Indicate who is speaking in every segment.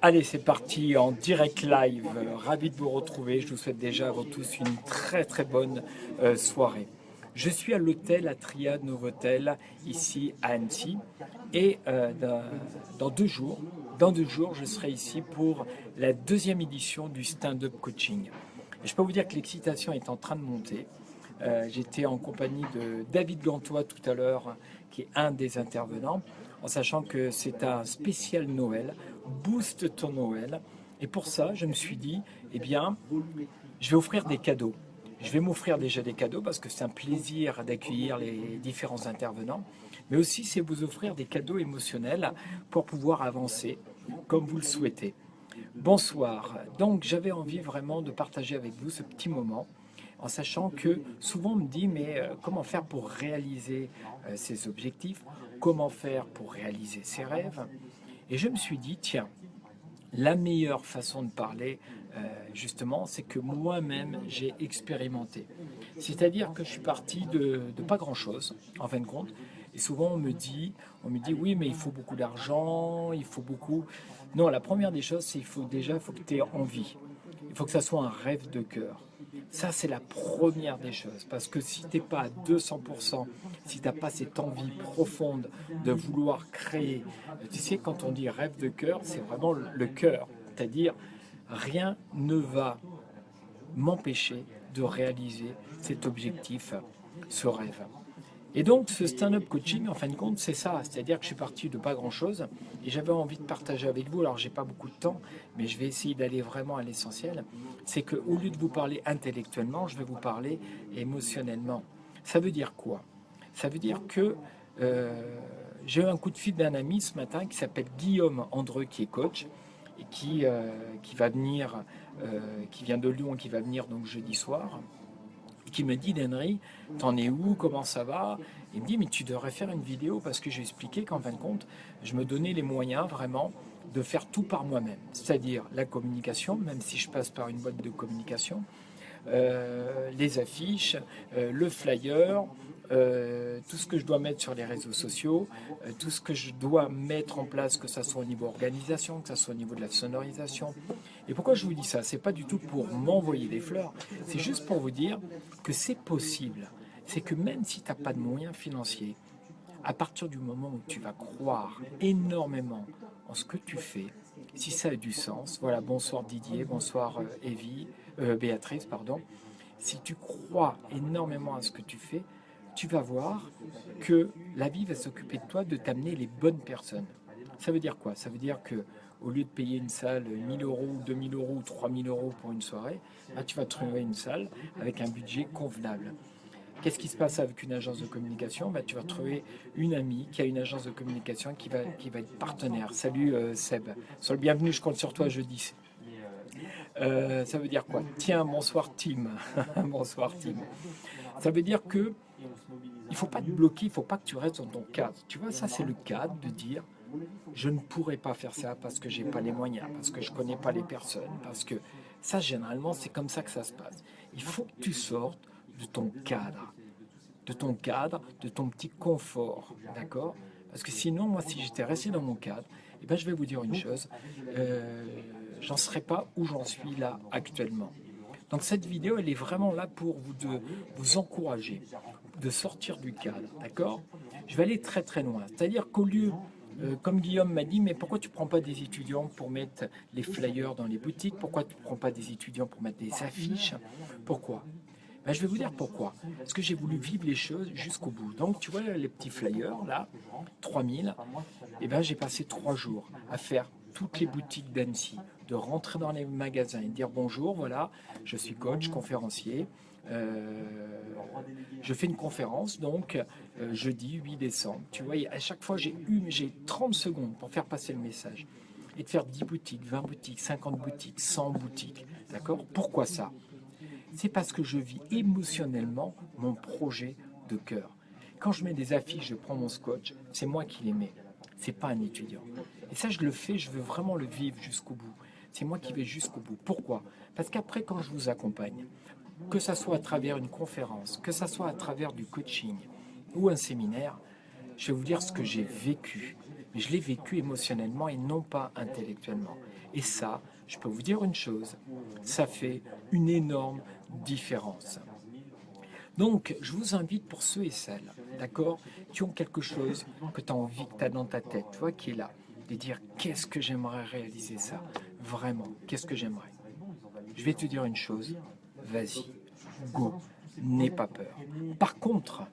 Speaker 1: Allez, c'est parti en direct live. Ravi de vous retrouver. Je vous souhaite déjà à vous tous une très bonne soirée. Je suis à l'hôtel, à Triade Novotel, ici à Annecy. Et dans 2 jours, je serai ici pour la deuxième édition du stand-up coaching. Et je peux vous dire que l'excitation est en train de monter. J'étais en compagnie de David Gantois tout à l'heure, qui est un des intervenants, en sachant que c'est un spécial Noël, Boost ton Noël. Et pour ça, je me suis dit, eh bien, je vais offrir des cadeaux. Je vais m'offrir déjà des cadeaux parce que c'est un plaisir d'accueillir les différents intervenants, mais aussi c'est vous offrir des cadeaux émotionnels pour pouvoir avancer comme vous le souhaitez. Bonsoir. Donc j'avais envie vraiment de partager avec vous ce petit moment en sachant que souvent on me dit mais comment faire pour réaliser ses objectifs, comment faire pour réaliser ses rêves. Et je me suis dit tiens, la meilleure façon de parler justement c'est que moi-même j'ai expérimenté. C'est-à-dire que je suis parti de pas grand-chose en fin de compte. Et souvent on me dit oui mais il faut beaucoup d'argent, il faut beaucoup... Non, la première des choses c'est il faut que tu aies envie. Il faut que ça soit un rêve de cœur. Ça, c'est la première des choses. Parce que si tu n'es pas à 200%, si tu n'as pas cette envie profonde de vouloir créer, tu sais, quand on dit rêve de cœur, c'est vraiment le cœur. C'est-à-dire, rien ne va m'empêcher de réaliser cet objectif, ce rêve. Et donc, ce stand-up coaching, en fin de compte, c'est ça. C'est-à-dire que je suis parti de pas grand-chose et j'avais envie de partager avec vous. Alors, j'ai pas beaucoup de temps, mais je vais essayer d'aller vraiment à l'essentiel. C'est qu'au lieu de vous parler intellectuellement, je vais vous parler émotionnellement. Ça veut dire quoi? Ça veut dire que j'ai eu un coup de fil d'un ami ce matin qui s'appelle Guillaume Andreu, qui est coach et qui va venir, qui vient de Lyon, qui va venir donc jeudi soir qui me dit d'Henry, t'en es où, comment ça va? Il me dit mais tu devrais faire une vidéo parce que j'ai expliqué qu'en fin de compte, je me donnais les moyens vraiment de faire tout par moi-même, c'est-à-dire la communication, même si je passe par une boîte de communication, les affiches, le flyer, tout ce que je dois mettre sur les réseaux sociaux, tout ce que je dois mettre en place, que ce soit au niveau organisation, que ce soit au niveau de la sonorisation. Et pourquoi je vous dis ça? C'est pas du tout pour m'envoyer des fleurs, c'est juste pour vous dire que c'est possible. C'est que même si tu n'as pas de moyens financiers, à partir du moment où tu vas croire énormément en ce que tu fais, si ça a du sens, voilà, bonsoir Didier, bonsoir Evie, Béatrice, pardon, si tu crois énormément à ce que tu fais, tu vas voir que la vie va s'occuper de toi, de t'amener les bonnes personnes. Ça veut dire quoi? Ça veut dire que au lieu de payer une salle 1000 euros, 2000 euros ou 3000 euros pour une soirée, là, tu vas trouver une salle avec un budget convenable. Qu'est-ce qui se passe avec une agence de communication? Tu vas trouver une amie qui a une agence de communication qui va être partenaire. Salut Seb. Sois le bienvenu, je compte sur toi jeudi. Ça veut dire quoi? Tiens, bonsoir Tim. Bonsoir Tim. Ça veut dire que il faut pas te bloquer, il faut pas que tu restes dans ton cadre. Tu vois, ça c'est le cadre de dire je ne pourrais pas faire ça parce que j'ai pas les moyens, parce que je connais pas les personnes, parce que ça généralement c'est comme ça que ça se passe. Il faut que tu sortes de ton cadre, de ton petit confort, d'accord? Parce que sinon, moi, si j'étais resté dans mon cadre, eh ben, je vais vous dire une chose, j'en serais pas où j'en suis là actuellement. Donc cette vidéo, elle est vraiment là pour vous encourager, de sortir du cadre, d'accord? Je vais aller très loin. C'est-à-dire qu'au lieu, comme Guillaume m'a dit, mais pourquoi tu ne prends pas des étudiants pour mettre les flyers dans les boutiques? Pourquoi tu ne prends pas des étudiants pour mettre des affiches? Pourquoi? Ben, je vais vous dire pourquoi. Parce que j'ai voulu vivre les choses jusqu'au bout. Donc tu vois les petits flyers, là, 3000, et ben, j'ai passé 3 jours à faire toutes les boutiques d'Annecy, de rentrer dans les magasins et dire bonjour, voilà, je suis coach, conférencier. Je fais une conférence donc jeudi 8 décembre. Tu vois, à chaque fois j'ai 30 secondes pour faire passer le message et de faire 10 boutiques, 20 boutiques, 50 boutiques, 100 boutiques. D'accord? Pourquoi ça? C'est parce que je vis émotionnellement mon projet de cœur. Quand je mets des affiches, je prends mon scotch, c'est moi qui les mets. C'est pas un étudiant. Et ça, je le fais, je veux vraiment le vivre jusqu'au bout. C'est moi qui vais jusqu'au bout. Pourquoi? Parce qu'après, quand je vous accompagne, que ça soit à travers une conférence, que ça soit à travers du coaching ou un séminaire, je vais vous dire ce que j'ai vécu. mais je l'ai vécu émotionnellement et non pas intellectuellement. Et ça, je peux vous dire une chose, ça fait une énorme différence. Donc, je vous invite pour ceux et celles, d'accord, qui ont quelque chose que tu as envie, que tu as dans ta tête, tu vois, qui est là, de dire qu'est-ce que j'aimerais réaliser ça, vraiment, qu'est-ce que j'aimerais. Je vais te dire une chose, vas-y, go, n'aie pas peur. Par contre,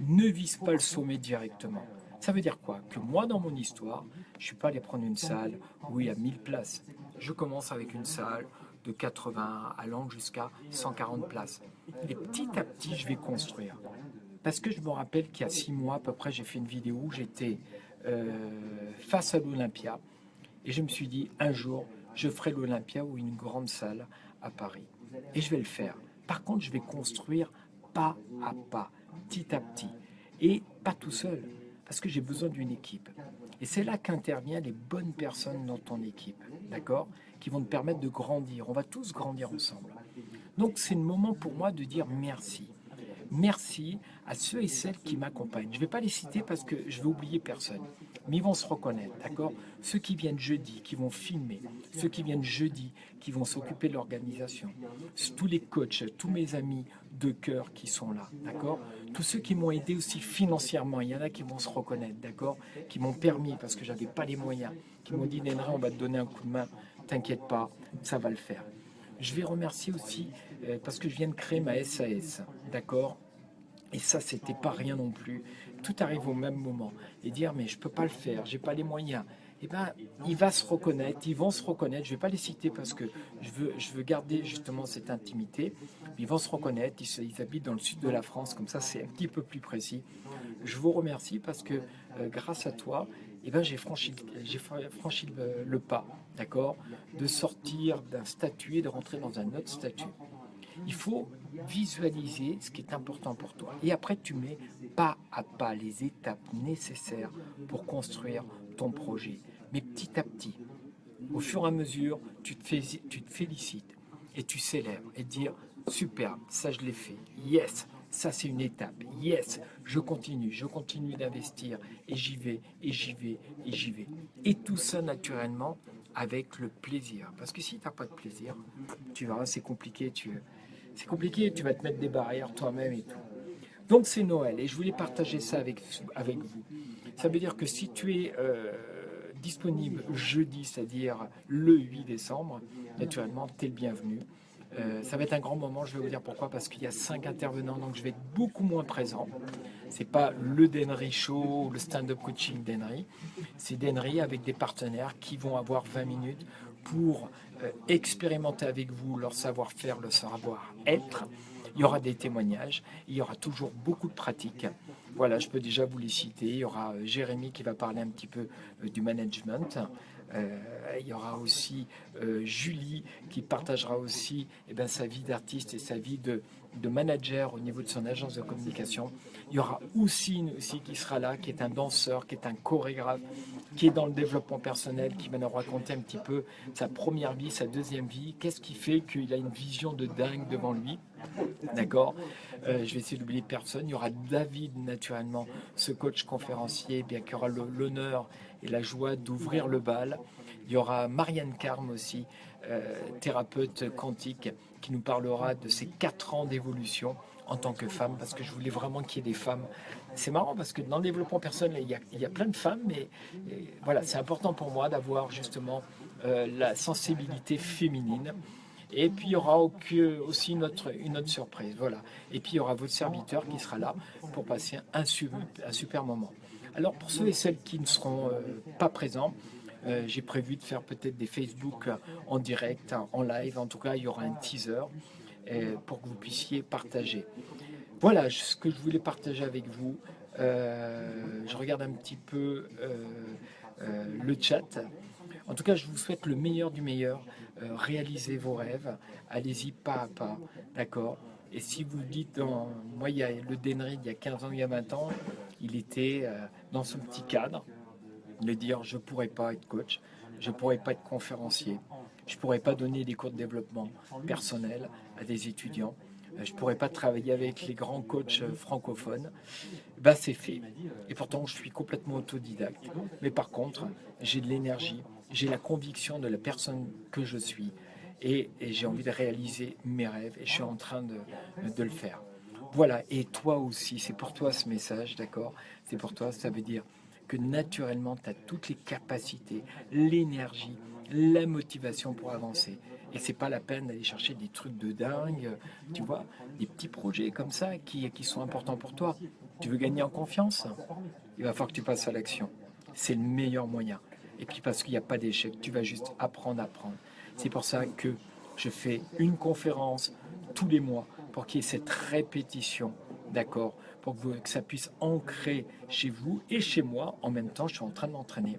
Speaker 1: ne vise pas le sommet directement. Ça veut dire quoi? Que moi, dans mon histoire, je ne suis pas allé prendre une salle où il y a 1000 places. Je commence avec une salle de 80 allant jusqu'à 140 places. Et petit à petit, je vais construire. Parce que je me rappelle qu'il y a 6 mois à peu près, j'ai fait une vidéo où j'étais face à l'Olympia. Et je me suis dit, un jour, je ferai l'Olympia ou une grande salle à Paris. Et je vais le faire. Par contre, je vais construire pas à pas, petit à petit. Et pas tout seul, parce que j'ai besoin d'une équipe. Et c'est là qu'interviennent les bonnes personnes dans ton équipe, d'accord? Qui vont te permettre de grandir. On va tous grandir ensemble. Donc c'est le moment pour moi de dire merci. Merci à ceux et celles qui m'accompagnent. Je ne vais pas les citer parce que je vais oublier personne. Mais ils vont se reconnaître, d'accord? Ceux qui viennent jeudi, qui vont filmer, ceux qui viennent jeudi, qui vont s'occuper de l'organisation, tous les coachs, tous mes amis de cœur qui sont là, d'accord? Tous ceux qui m'ont aidé aussi financièrement, il y en a qui vont se reconnaître, d'accord? Qui m'ont permis, parce que j'avais pas les moyens, qui m'ont dit, Nenra, on va te donner un coup de main, t'inquiète pas, ça va le faire. Je vais remercier aussi, parce que je viens de créer ma SAS, d'accord? Et ça, c'était pas rien non plus. Tout arrive au même moment. Et dire, mais je peux pas le faire, j'ai pas les moyens. Eh ben, il va se reconnaître, ils vont se reconnaître. Je vais pas les citer parce que je veux garder justement cette intimité. Ils vont se reconnaître, ils habitent dans le sud de la France, comme ça c'est un petit peu plus précis. Je vous remercie parce que grâce à toi, eh ben, j'ai franchi le pas, d'accord, de sortir d'un statut et de rentrer dans un autre statut. Il faut visualiser ce qui est important pour toi. Et après, tu mets pas à pas les étapes nécessaires pour construire ton projet. Mais petit à petit, au fur et à mesure, tu te félicites et tu célèbres et dire superbe, ça je l'ai fait. Yes, ça c'est une étape. Yes, je continue d'investir et j'y vais, et j'y vais, et j'y vais. Et tout ça naturellement avec le plaisir. Parce que si tu n'as pas de plaisir, tu verras, c'est compliqué, tu vas te mettre des barrières toi-même et tout. Donc c'est Noël et je voulais partager ça avec vous. Ça veut dire que si tu es disponible jeudi, c'est-à-dire le 8 décembre, naturellement, tu es le bienvenu. Ça va être un grand moment, je vais vous dire pourquoi, parce qu'il y a 5 intervenants, donc je vais être beaucoup moins présent. C'est pas le Denry Show, le stand-up coaching Denry. C'est Denry avec des partenaires qui vont avoir 20 minutes pour expérimenter avec vous leur savoir-faire, leur savoir-être. Il y aura des témoignages, il y aura toujours beaucoup de pratiques. Voilà, je peux déjà vous les citer. Il y aura Jérémy qui va parler un petit peu du management. Il y aura aussi Julie qui partagera aussi sa vie d'artiste et sa vie de manager au niveau de son agence de communication. Il y aura Oussine aussi qui sera là, qui est un danseur, qui est un chorégraphe, qui est dans le développement personnel, qui va nous raconter un petit peu sa première vie, sa deuxième vie, qu'est-ce qui fait qu'il a une vision de dingue devant lui. D'accord. Je vais essayer d'oublier personne. Il y aura David, naturellement, ce coach conférencier, bien qu'il y aura l'honneur et la joie d'ouvrir le bal. Il y aura Marianne Carme aussi, thérapeute quantique, qui nous parlera de ses 4 ans d'évolution en tant que femme, parce que je voulais vraiment qu'il y ait des femmes. C'est marrant parce que dans le développement personnel, il y a plein de femmes, mais voilà, c'est important pour moi d'avoir justement la sensibilité féminine. Et puis il y aura aussi une autre surprise. Voilà. Et puis il y aura votre serviteur qui sera là pour passer un super moment. Alors pour ceux et celles qui ne seront pas présents, j'ai prévu de faire peut-être des Facebook en direct, en live. En tout cas, il y aura un teaser pour que vous puissiez partager. Voilà ce que je voulais partager avec vous. Je regarde un petit peu le chat. En tout cas, je vous souhaite le meilleur du meilleur. Réalisez vos rêves. Allez-y pas à pas. D'accord. Et si vous dites, moi, il y a le Denry, il y a 15 ans, il y a 20 ans, il était dans ce petit cadre, de dire, je ne pourrais pas être coach, je ne pourrais pas être conférencier, je ne pourrais pas donner des cours de développement personnel à des étudiants. je ne pourrais pas travailler avec les grands coachs francophones. Ben, c'est fait. Et pourtant, je suis complètement autodidacte. Mais par contre, j'ai de l'énergie, j'ai la conviction de la personne que je suis et j'ai envie de réaliser mes rêves et je suis en train de le faire. Voilà, et toi aussi, c'est pour toi ce message, d'accord? C'est pour toi, ça veut dire que naturellement, tu as toutes les capacités, l'énergie, la motivation pour avancer. Et c'est pas la peine d'aller chercher des trucs de dingue, tu vois, des petits projets comme ça qui sont importants pour toi. Tu veux gagner en confiance? Il va falloir que tu passes à l'action. C'est le meilleur moyen. Et puis parce qu'il n'y a pas d'échec, tu vas juste apprendre à apprendre. C'est pour ça que je fais une conférence tous les mois pour qu'il y ait cette répétition, d'accord, pour que ça puisse ancrer chez vous et chez moi. En même temps, je suis en train de m'entraîner.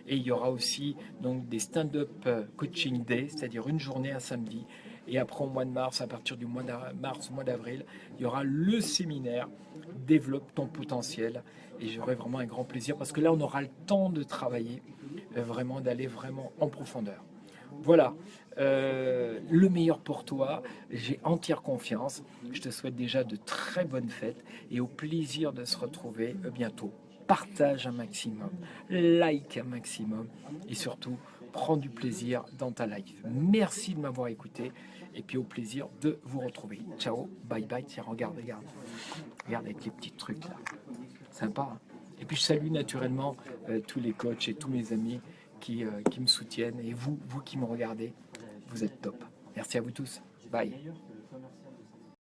Speaker 1: Et il y aura aussi donc des stand-up coaching day, c'est-à-dire une journée un samedi. Et après, au mois de mars, à partir du mois de mars, mois d'avril, il y aura le séminaire Développe ton potentiel. Et j'aurai vraiment un grand plaisir parce que là, on aura le temps de travailler, vraiment, d'aller vraiment en profondeur. Voilà, le meilleur pour toi. J'ai entière confiance. Je te souhaite déjà de très bonnes fêtes et au plaisir de se retrouver bientôt. Partage un maximum, like un maximum et surtout, prends du plaisir dans ta life. Merci de m'avoir écouté et puis au plaisir de vous retrouver. Ciao, bye bye. Tiens, regarde, regarde. Regarde avec les petits trucs là. Sympa, hein. Et puis je salue naturellement tous les coachs et tous mes amis qui me soutiennent. Et vous qui me regardez, vous êtes top. Merci à vous tous. Bye.